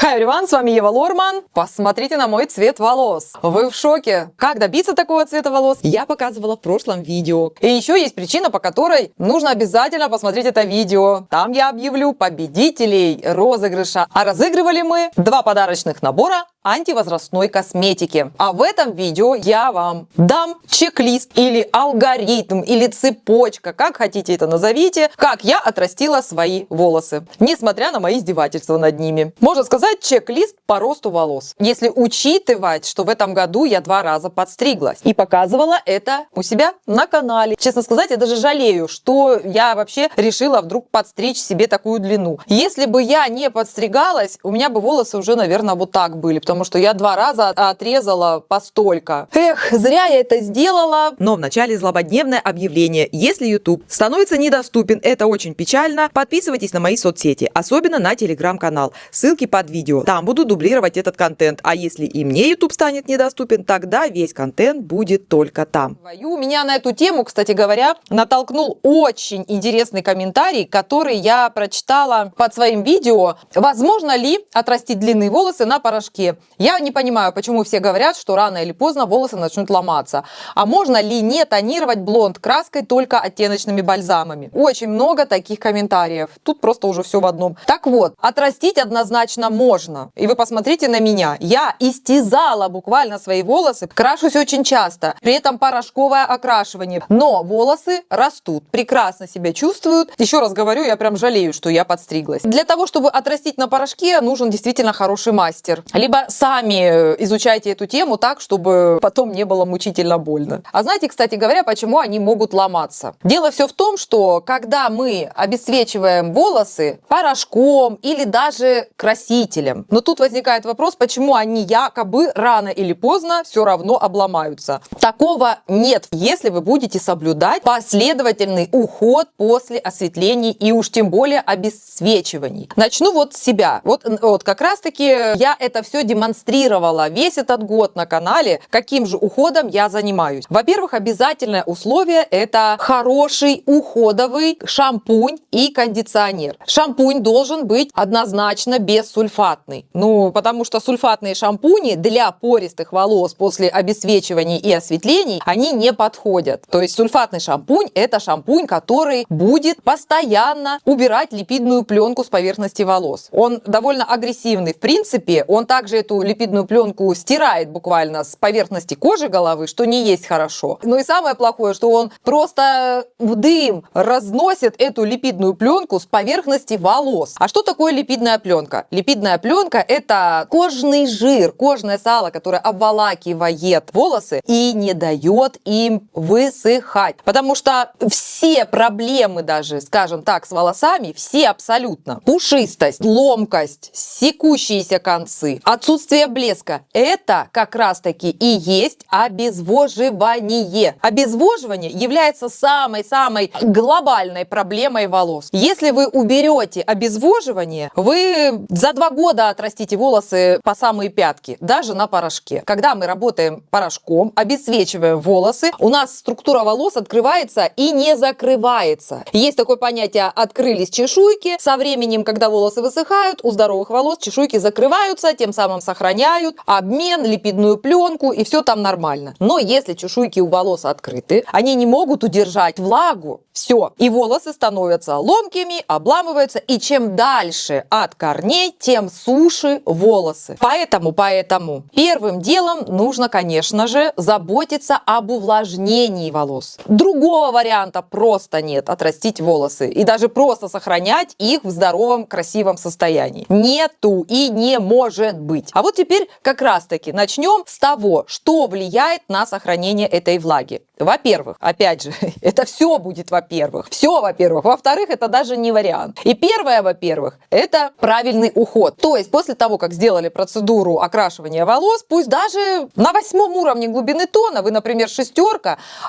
Hi everyone, с вами Ева Лорман. Посмотрите на мой цвет волос. Вы в шоке? Как добиться такого цвета волос? Я показывала в прошлом видео. И еще есть причина, по которой нужно обязательно посмотреть это видео. Там я объявлю победителей розыгрыша. А разыгрывали мы 2 подарочных набора антивозрастной косметики. А в этом видео я вам дам чек-лист или алгоритм, или цепочка, как хотите это назовите, как я отрастила свои волосы, несмотря на мои издевательства над ними. Можно сказать, чек-лист по росту волос. Если учитывать, что в этом году я 2 раза подстриглась и показывала это у себя на канале. Честно сказать, я даже жалею, что я вообще решила вдруг подстричь себе такую длину. Если бы я не подстригалась, у меня бы волосы уже, наверное, вот так были, потому что я 2 раза отрезала постолько. Эх, зря я это сделала. Но вначале злободневное объявление. Если YouTube становится недоступен, это очень печально. Подписывайтесь на мои соцсети, особенно на телеграм-канал. Ссылки под видео. Там буду дублировать этот контент. А если и мне YouTube станет недоступен, тогда весь контент будет только там. У меня на эту тему, кстати говоря, натолкнул очень интересный комментарий, который я прочитала под своим видео. Возможно ли отрастить длинные волосы на порошке? Я не понимаю, почему все говорят, что рано или поздно волосы начнут ломаться. А можно ли не тонировать блонд краской, только оттеночными бальзамами? Очень много таких комментариев. Тут просто уже все в одном. Так вот, отрастить однозначно можно. И вы посмотрите на меня. Я истязала буквально свои волосы. Крашусь очень часто. При этом порошковое окрашивание. Но волосы растут. Прекрасно себя чувствуют. Еще раз говорю, я прям жалею, что я подстриглась. Для того, чтобы отрастить на порошке, нужен действительно хороший мастер. Либо сами изучайте эту тему так, чтобы потом не было мучительно больно. А знаете, кстати говоря, почему они могут ломаться? Дело все в том, что когда мы обесцвечиваем волосы порошком или даже красителем, но тут возникает вопрос, почему они якобы рано или поздно все равно обломаются. Такого нет, если вы будете соблюдать последовательный уход после осветлений и уж тем более обесцвечиваний. Начну вот с себя. Вот как раз таки я это все демонстрировала весь этот год на канале, каким же уходом я занимаюсь. Во-первых, обязательное условие – это хороший уходовый шампунь и кондиционер. Шампунь должен быть однозначно бессульфатный. Потому что сульфатные шампуни для пористых волос после обесцвечиваний и осветлений, они не подходят. То есть сульфатный шампунь – это шампунь, который будет постоянно убирать липидную пленку с поверхности волос. Он довольно агрессивный. В принципе, он также эту липидную пленку стирает буквально с поверхности кожи головы, что не есть хорошо. Ну и самое плохое, что он просто в дым разносит эту липидную пленку с поверхности волос. А что такое липидная пленка? Липидная пленка – это кожный жир, кожное сало, которое обволакивает волосы и не дает им высыхать. Потому что все проблемы даже, скажем так, с волосами, все абсолютно. Пушистость, ломкость, секущиеся концы, отсутствие блеска – это как раз-таки и есть обезвоживание. Обезвоживание является самой-самой глобальной проблемой волос. Если вы уберете обезвоживание, вы за 2 года отрастите волосы по самые пятки, даже на порошке. Когда мы работаем порошком, обесцвечиваем волосы, у нас структура волос открывается и не закрывается. Есть такое понятие «открылись чешуйки». Со временем, когда волосы высыхают, у здоровых волос чешуйки закрываются, тем самым сохраняют обмен, липидную пленку, и все там нормально. Но если чешуйки у волос открыты, они не могут удержать влагу, все, и волосы становятся ломкими, обламываются, и чем дальше от корней, тем суше волосы. Поэтому первым делом нужно, конечно же, заботиться об увлажнении волос. Другого варианта просто нет отрастить волосы и даже просто сохранять их в здоровом, красивом состоянии. Нету и не может быть. А вот теперь как раз-таки начнем с того, что влияет на сохранение этой влаги. Во-первых, опять же, это все будет во-первых. Все во-первых. Во-вторых, это даже не вариант. И первое, во-первых, это правильный уход. То есть после того, как сделали процедуру окрашивания волос, пусть даже на 8-м уровне глубины тона, вы, например, 6,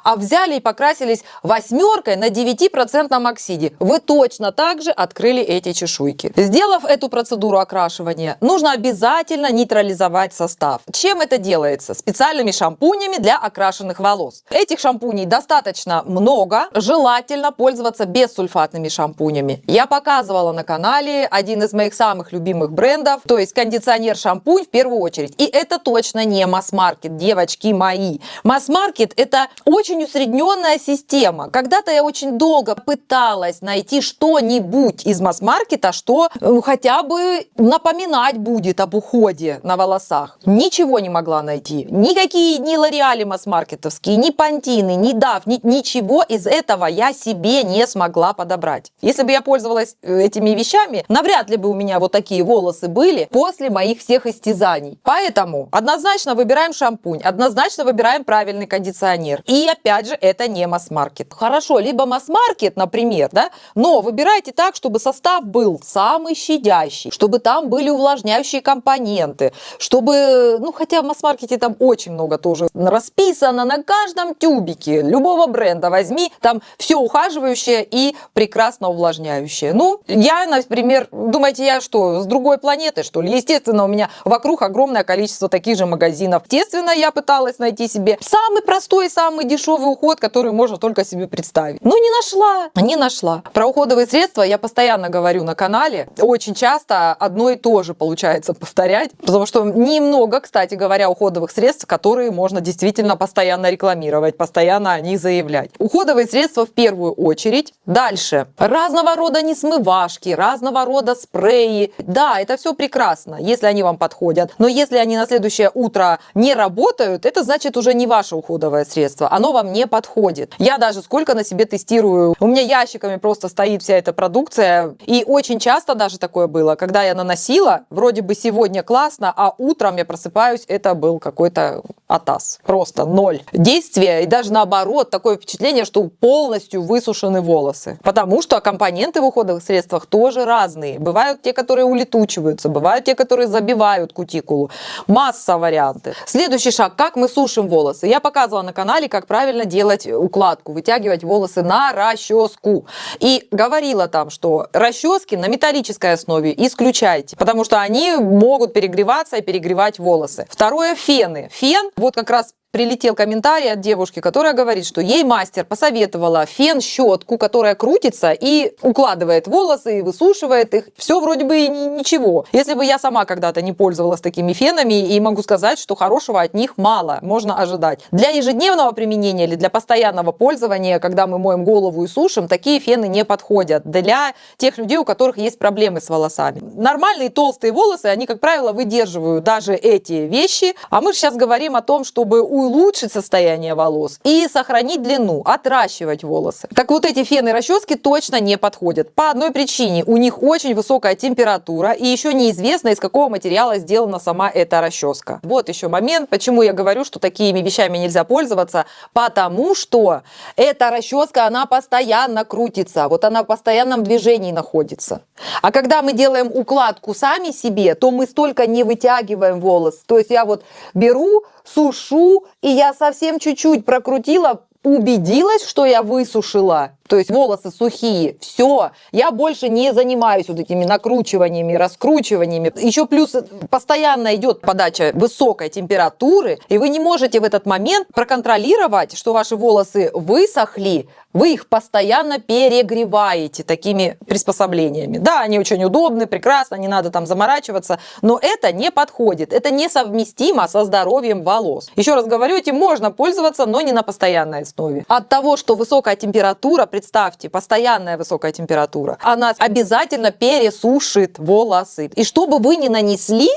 а взяли и покрасились 8 на 9% оксиде, вы точно так же открыли эти чешуйки. Сделав эту процедуру окрашивания, нужно обязательно максимально нейтрализовать состав. Чем это делается? Специальными шампунями для окрашенных волос. Этих шампуней достаточно много. Желательно пользоваться бессульфатными шампунями. Я показывала на канале один из моих самых любимых брендов, то есть кондиционер-шампунь в первую очередь. И это точно не масс-маркет, девочки мои. Масс-маркет — это очень усредненная система. Когда-то я очень долго пыталась найти что-нибудь из масс-маркета, что хотя бы напоминать будет об уходе на волосах. Ничего не могла найти. Никакие ни Лореали масс-маркетовские, ни Пантины, ни Дав, ничего из этого я себе не смогла подобрать. Если бы я пользовалась этими вещами, навряд ли бы у меня вот такие волосы были после моих всех истязаний. Поэтому однозначно выбираем шампунь, однозначно выбираем правильный кондиционер. И опять же, это не масс-маркет. Хорошо, либо масс-маркет, например, да, но выбирайте так, чтобы состав был самый щадящий, чтобы там были увлажняющие компоненты, чтобы, ну, хотя в масс-маркете там очень много тоже расписано на каждом тюбике любого бренда возьми, там все ухаживающее и прекрасно увлажняющее. Ну, я, например, думаете, я что, с другой планеты, что ли? Естественно, у меня вокруг огромное количество таких же магазинов. Естественно, я пыталась найти себе самый простой, самый дешевый уход, который можно только себе представить. Но не нашла. Про уходовые средства я постоянно говорю на канале. Очень часто одно и то же получается повторять, потому что немного, кстати говоря, уходовых средств, которые можно действительно постоянно рекламировать, постоянно о них заявлять. Уходовые средства в первую очередь. Дальше. Разного рода несмывашки, разного рода спреи. Да, это все прекрасно, если они вам подходят. Но если они на следующее утро не работают, это значит уже не ваше уходовое средство. Оно вам не подходит. Я даже сколько на себе тестирую. У меня ящиками просто стоит вся эта продукция. И очень часто даже такое было, когда я наносила, вроде бы сегодня классно, а утром я просыпаюсь, это был какой-то атас. Просто ноль действия. И даже наоборот, такое впечатление, что полностью высушены волосы. Потому что компоненты в уходовых средствах тоже разные. Бывают те, которые улетучиваются, бывают те, которые забивают кутикулу. Масса вариантов. Следующий шаг. Как мы сушим волосы. Я показывала на канале, как правильно делать укладку, вытягивать волосы на расческу. И говорила там, что расчески на металлической основе исключайте, потому что они могут перегреваться и перегревать волосы. Второе — фены. Фен, вот как раз прилетел комментарий от девушки, которая говорит, что ей мастер посоветовала фен-щетку, которая крутится и укладывает волосы, и высушивает их. Все вроде бы и ничего. Если бы я сама когда-то не пользовалась такими фенами, и могу сказать, что хорошего от них мало, можно ожидать. Для ежедневного применения или для постоянного пользования, когда мы моем голову и сушим, такие фены не подходят. Для тех людей, у которых есть проблемы с волосами. Нормальные толстые волосы, они, как правило, выдерживают даже эти вещи. А мы сейчас говорим о том, чтобы улучшить состояние волос и сохранить длину, отращивать волосы. Так вот, эти фены-расчески точно не подходят. По одной причине: у них очень высокая температура, и еще неизвестно, из какого материала сделана сама эта расческа. Вот еще момент, почему я говорю, что такими вещами нельзя пользоваться, потому что эта расческа, она постоянно крутится, вот она в постоянном движении находится. А когда мы делаем укладку сами себе, то мы столько не вытягиваем волос. То есть я вот беру, сушу, и я совсем чуть-чуть прокрутила, убедилась, что я высушила, то есть волосы сухие, все, я больше не занимаюсь вот этими накручиваниями, раскручиваниями. Еще плюс постоянно идет подача высокой температуры, и вы не можете в этот момент проконтролировать, что ваши волосы высохли, вы их постоянно перегреваете такими приспособлениями. Да, они очень удобны, прекрасно, не надо там заморачиваться, но это не подходит, это несовместимо со здоровьем волос. Еще раз говорю, этим можно пользоваться, но не на постоянной основе. От того, что высокая температура, представьте, постоянная высокая температура, она обязательно пересушит волосы. И что бы вы ни нанесли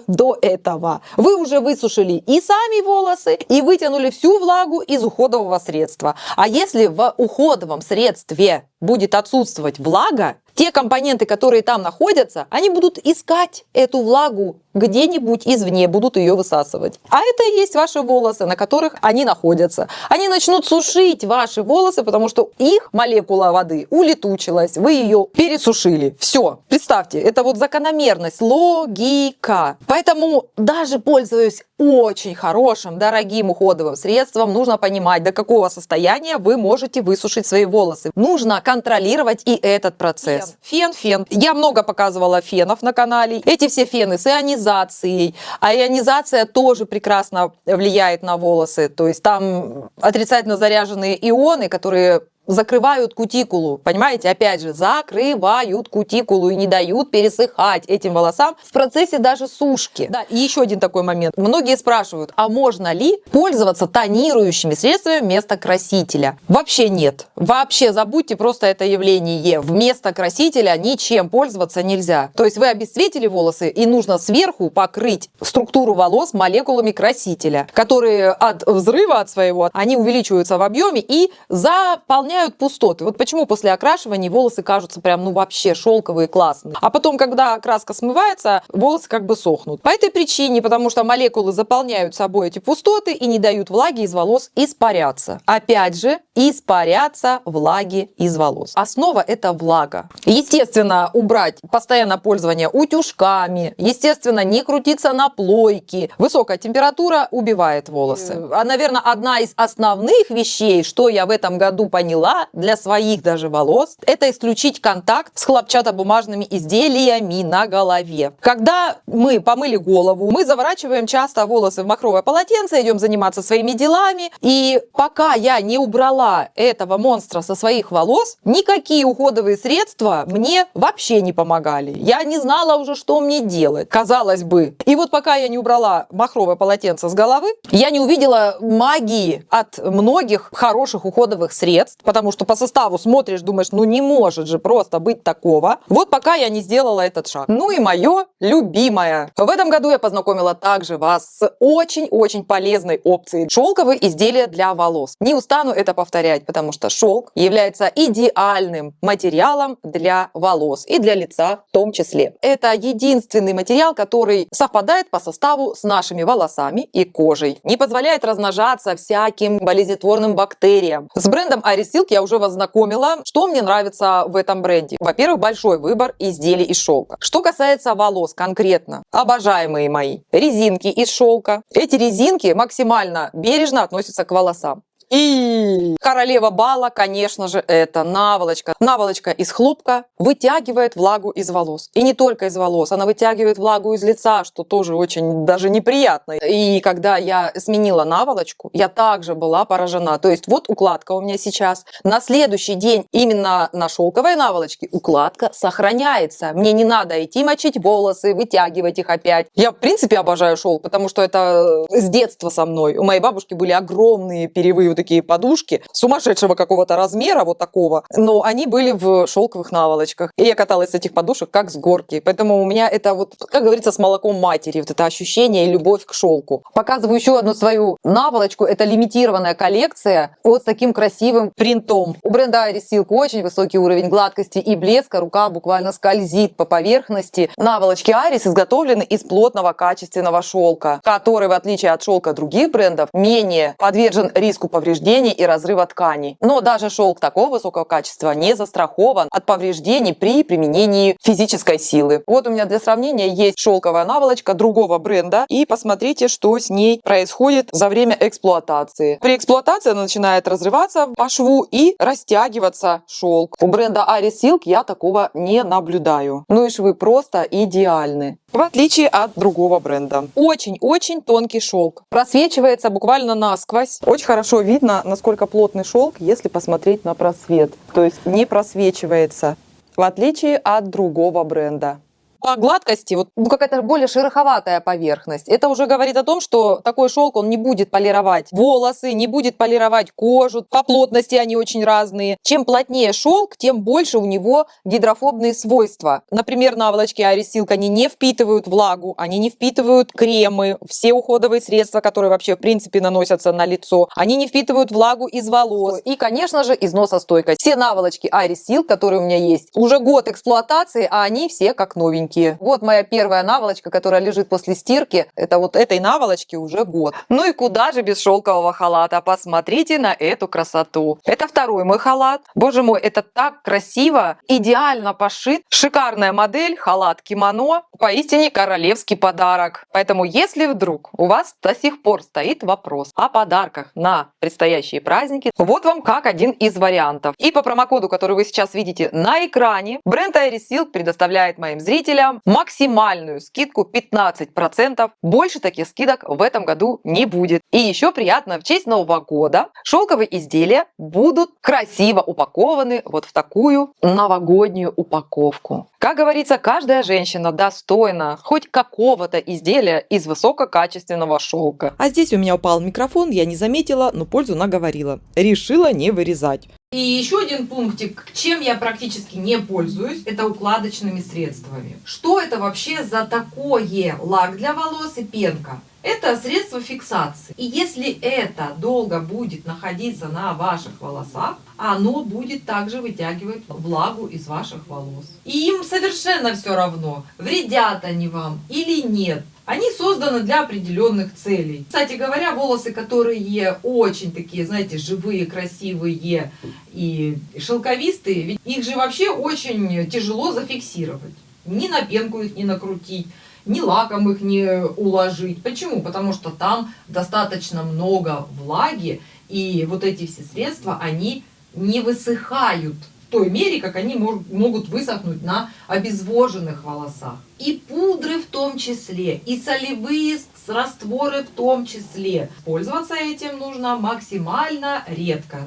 до этого, вы уже высушили и сами волосы, и вытянули всю влагу из уходового средства. А если в уходовом средстве будет отсутствовать влага, те компоненты, которые там находятся, они будут искать эту влагу где-нибудь извне, будут ее высасывать. А это и есть ваши волосы, на которых они находятся. Они начнут сушить ваши волосы, потому что их молекула воды улетучилась, вы ее пересушили. Все. Представьте, это вот закономерность, логика. Поэтому даже пользуясь очень хорошим, дорогим уходовым средством нужно понимать, до какого состояния вы можете высушить свои волосы. Нужно контролировать и этот процесс. Фен. Я много показывала фенов на канале. Эти все фены с ионизацией. А ионизация тоже прекрасно влияет на волосы. То есть там отрицательно заряженные ионы, которые закрывают кутикулу, понимаете? Опять же, закрывают кутикулу и не дают пересыхать этим волосам в процессе даже сушки. Да, и еще один такой момент. Многие спрашивают, а можно ли пользоваться тонирующими средствами вместо красителя? Вообще нет. Вообще забудьте просто это явление. Вместо красителя ничем пользоваться нельзя. То есть вы обесцветили волосы, и нужно сверху покрыть структуру волос молекулами красителя, которые от взрыва от своего, они увеличиваются в объеме и заполняют пустоты. Вот почему после окрашивания волосы кажутся прям, ну вообще шелковые, классные. А потом, когда краска смывается, волосы как бы сохнут. По этой причине, потому что молекулы заполняют собой эти пустоты и не дают влаге из волос испаряться. Опять же, испаряться влаги из волос. Основа – это влага. Естественно, убрать постоянное пользование утюжками, естественно, не крутиться на плойке. Высокая температура убивает волосы. А, наверное, одна из основных вещей, что я в этом году поняла, для своих даже волос, это исключить контакт с хлопчатобумажными изделиями на голове. Когда мы помыли голову, мы заворачиваем часто волосы в махровое полотенце, идем заниматься своими делами, и пока я не убрала этого монстра со своих волос, никакие уходовые средства мне вообще не помогали. Я не знала уже, что мне делать, казалось бы. И вот пока я не убрала махровое полотенце с головы, я не увидела магии от многих хороших уходовых средств, потому что по составу смотришь, думаешь, ну не может же просто быть такого. Вот пока я не сделала этот шаг. Ну и мое любимое. В этом году я познакомила также вас с очень-очень полезной опцией шелковые изделия для волос. Не устану это повторять, потому что шелк является идеальным материалом для волос и для лица в том числе. Это единственный материал, который совпадает по составу с нашими волосами и кожей. Не позволяет размножаться всяким болезнетворным бактериям. С брендом Iris Silk я уже вас знакомила. Что мне нравится в этом бренде? Во-первых, большой выбор изделий из шелка. Что касается волос конкретно, обожаемые мои, резинки из шелка. Эти резинки максимально бережно относятся к волосам. И королева бала, конечно же, это наволочка. Наволочка из хлопка вытягивает влагу из волос. И не только из волос, она вытягивает влагу из лица, что тоже очень даже неприятно. И когда я сменила наволочку, я также была поражена. То есть вот укладка у меня сейчас. На следующий день именно на шелковой наволочке укладка сохраняется. Мне не надо идти мочить волосы, вытягивать их опять. Я в принципе обожаю шелк, потому что это с детства со мной. У моей бабушки были огромные перьевые такие подушки сумасшедшего какого-то размера, вот такого, но они были в шелковых наволочках. И я каталась с этих подушек как с горки. Поэтому у меня это вот, как говорится, с молоком матери, вот это ощущение и любовь к шелку. Показываю еще одну свою наволочку. Это лимитированная коллекция вот с таким красивым принтом. У бренда Iris Silk очень высокий уровень гладкости и блеска. Рука буквально скользит по поверхности. Наволочки Iris изготовлены из плотного качественного шелка, который, в отличие от шелка других брендов, менее подвержен риску повреждений и разрыва тканей. Но даже шелк такого высокого качества не застрахован от повреждений при применении физической силы. Вот у меня для сравнения есть шелковая наволочка другого бренда. И посмотрите, что с ней происходит за время эксплуатации. При эксплуатации она начинает разрываться по шву и растягиваться шелк. У бренда Iris Silk я такого не наблюдаю. Ну и швы просто идеальны. В отличие от другого бренда. Очень-очень тонкий шелк. Просвечивается буквально насквозь. Очень хорошо видно, насколько плотный шелк, если посмотреть на просвет. То есть не просвечивается, в отличие от другого бренда. По гладкости, вот какая-то более шероховатая поверхность. Это уже говорит о том, что такой шелк, он не будет полировать волосы, не будет полировать кожу. По плотности они очень разные. Чем плотнее шелк, тем больше у него гидрофобные свойства. Например, наволочки Iris Silk, они не впитывают влагу, они не впитывают кремы, все уходовые средства, которые вообще в принципе наносятся на лицо, они не впитывают влагу из волос. И, конечно же, износостойкость. Все наволочки Iris Silk, которые у меня есть, уже год эксплуатации, а они все как новенькие. стирки. Вот моя первая наволочка, которая лежит после стирки. Это вот этой наволочке уже год. Ну и куда же без шелкового халата? Посмотрите на эту красоту. Это второй мой халат. Боже мой, это так красиво, идеально пошит. Шикарная модель, халат кимоно. Поистине королевский подарок. Поэтому если вдруг у вас до сих пор стоит вопрос о подарках на предстоящие праздники, вот вам как один из вариантов. И по промокоду, который вы сейчас видите на экране, бренд Iris Silk предоставляет моим зрителям максимальную скидку 15%. Больше таких скидок в этом году не будет. И еще приятно, в честь Нового года шелковые изделия будут красиво упакованы вот в такую новогоднюю упаковку. Как говорится, каждая женщина достойна хоть какого-то изделия из высококачественного шелка. А здесь у меня упал микрофон, я не заметила, но пользу наговорила. Решила не вырезать. И еще один пунктик, чем я практически не пользуюсь, это укладочными средствами. Что это вообще за такое лак для волос и пенка? Это средство фиксации. И если это долго будет находиться на ваших волосах, оно будет также вытягивать влагу из ваших волос. И им совершенно все равно, вредят они вам или нет. Они созданы для определенных целей. Кстати говоря, волосы, которые очень такие, знаете, живые, красивые и шелковистые, ведь их же вообще очень тяжело зафиксировать. Ни на пенку их не накрутить, ни лаком их не уложить. Почему? Потому что там достаточно много влаги, и вот эти все средства, они не высыхают в той мере, как они могут высохнуть на обезвоженных волосах. И пудры в том числе, и солевые растворы в том числе. Пользоваться этим нужно максимально редко,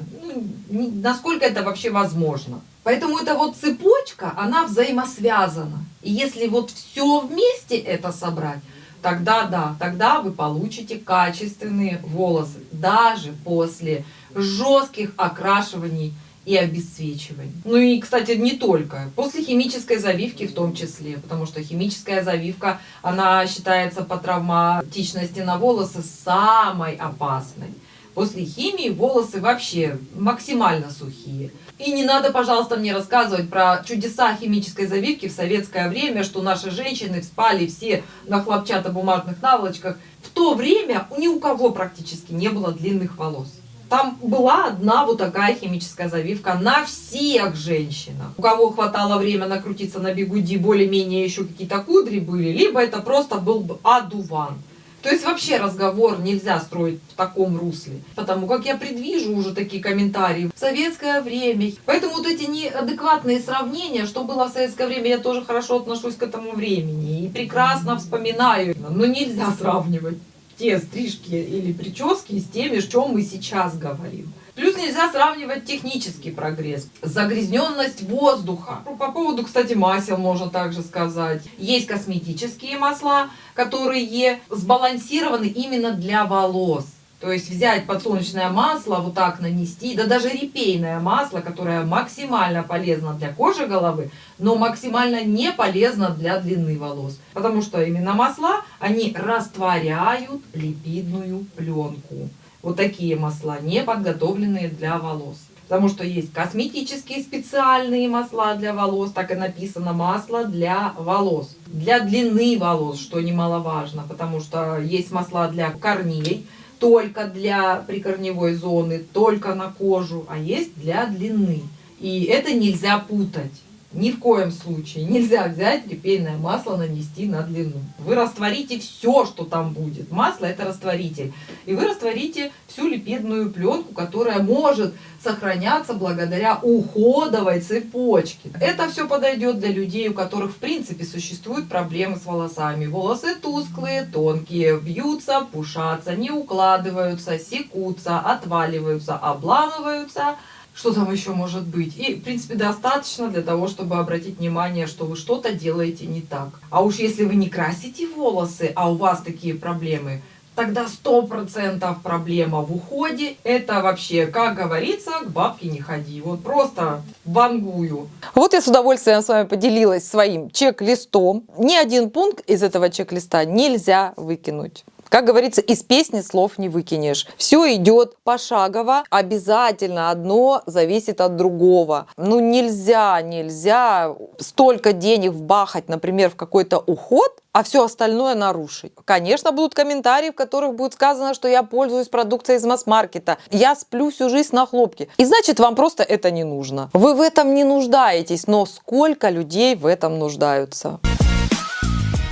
насколько это вообще возможно. Поэтому эта вот цепочка, она взаимосвязана. И если вот все вместе это собрать, тогда да, тогда вы получите качественные волосы, даже после жестких окрашиваний и обесцвечиваний. Ну и, кстати, не только. После химической завивки в том числе, потому что химическая завивка, она считается по травматичности на волосы самой опасной. После химии волосы вообще максимально сухие. И не надо, пожалуйста, мне рассказывать про чудеса химической завивки в советское время, что наши женщины спали все на хлопчатобумажных наволочках. В то время ни у кого практически не было длинных волос. Там была одна вот такая химическая завивка на всех женщинах. У кого хватало времени накрутиться на бигуди, более-менее еще какие-то кудри были, либо это просто был одуван. То есть вообще разговор нельзя строить в таком русле, потому как я предвижу уже такие комментарии в советское время. Поэтому вот эти неадекватные сравнения, что было в советское время, я тоже хорошо отношусь к этому времени и прекрасно вспоминаю. Но нельзя сравнивать те стрижки или прически с теми, о чем мы сейчас говорим. Плюс нельзя сравнивать технический прогресс, загрязненность воздуха. По поводу, кстати, масел можно также сказать. Есть косметические масла, которые сбалансированы именно для волос. То есть взять подсолнечное масло, вот так нанести, да даже репейное масло, которое максимально полезно для кожи головы, но максимально не полезно для длины волос. Потому что именно масла, они растворяют липидную пленку. Вот такие масла, не подготовленные для волос. Потому что есть косметические специальные масла для волос, так и написано масло для волос. Для длины волос, что немаловажно, потому что есть масла для корней, только для прикорневой зоны, только на кожу, а есть для длины. И это нельзя путать. Ни в коем случае нельзя взять репейное масло, нанести на длину. Вы растворите все, что там будет. Масло – это растворитель. И вы растворите всю липидную пленку, которая может сохраняться благодаря уходовой цепочке. Это все подойдет для людей, у которых в принципе существуют проблемы с волосами. Волосы тусклые, тонкие, вьются, пушатся, не укладываются, секутся, отваливаются, обламываются. Что там еще может быть? И, в принципе, достаточно для того, чтобы обратить внимание, что вы что-то делаете не так. А уж если вы не красите волосы, а у вас такие проблемы, тогда 100% проблема в уходе. Это вообще, как говорится, к бабке не ходи. Вот просто вангую. Вот я с удовольствием с вами поделилась своим чек-листом. Ни один пункт из этого чек-листа нельзя выкинуть. Как говорится, из песни слов не выкинешь. Все идет пошагово, обязательно одно зависит от другого. Ну нельзя столько денег вбахать, например, в какой-то уход, а все остальное нарушить. Конечно, будут комментарии, в которых будет сказано, что я пользуюсь продукцией из масс-маркета, я сплю всю жизнь на хлопке. И значит, вам просто это не нужно. Вы в этом не нуждаетесь, но сколько людей в этом нуждаются?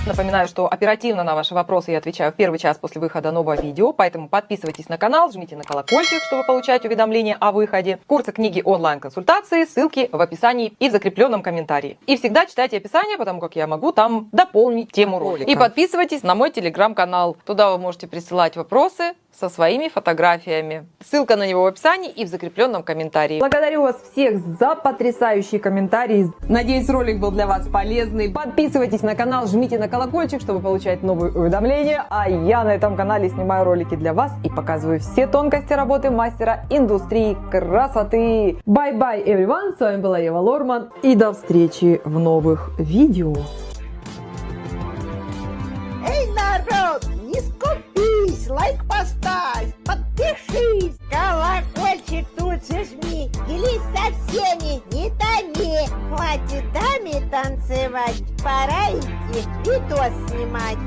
Напоминаю, что оперативно на ваши вопросы я отвечаю в первый час после выхода нового видео, поэтому подписывайтесь на канал, жмите на колокольчик, чтобы получать уведомления о выходе. Курсы, книги, онлайн-консультации, ссылки в описании и в закрепленном комментарии. И всегда читайте описание, потому как я могу там дополнить тему ролика. И подписывайтесь на мой телеграм-канал. Туда вы можете присылать вопросы со своими фотографиями. Ссылка на него в описании и в закрепленном комментарии. Благодарю вас всех за потрясающие комментарии. Надеюсь, ролик был для вас полезный. Подписывайтесь на канал, жмите на колокольчик, чтобы получать новые уведомления. А я на этом канале снимаю ролики для вас и показываю все тонкости работы мастера индустрии красоты. Bye-bye, everyone! С вами была Ева Лорман. И до встречи в новых видео. Эй, народ, не скупись, лайк поставь, подпишись, колокольчик тут же жми, делись со всеми, не томи, хватит даме танцевать, пора идти видос снимать.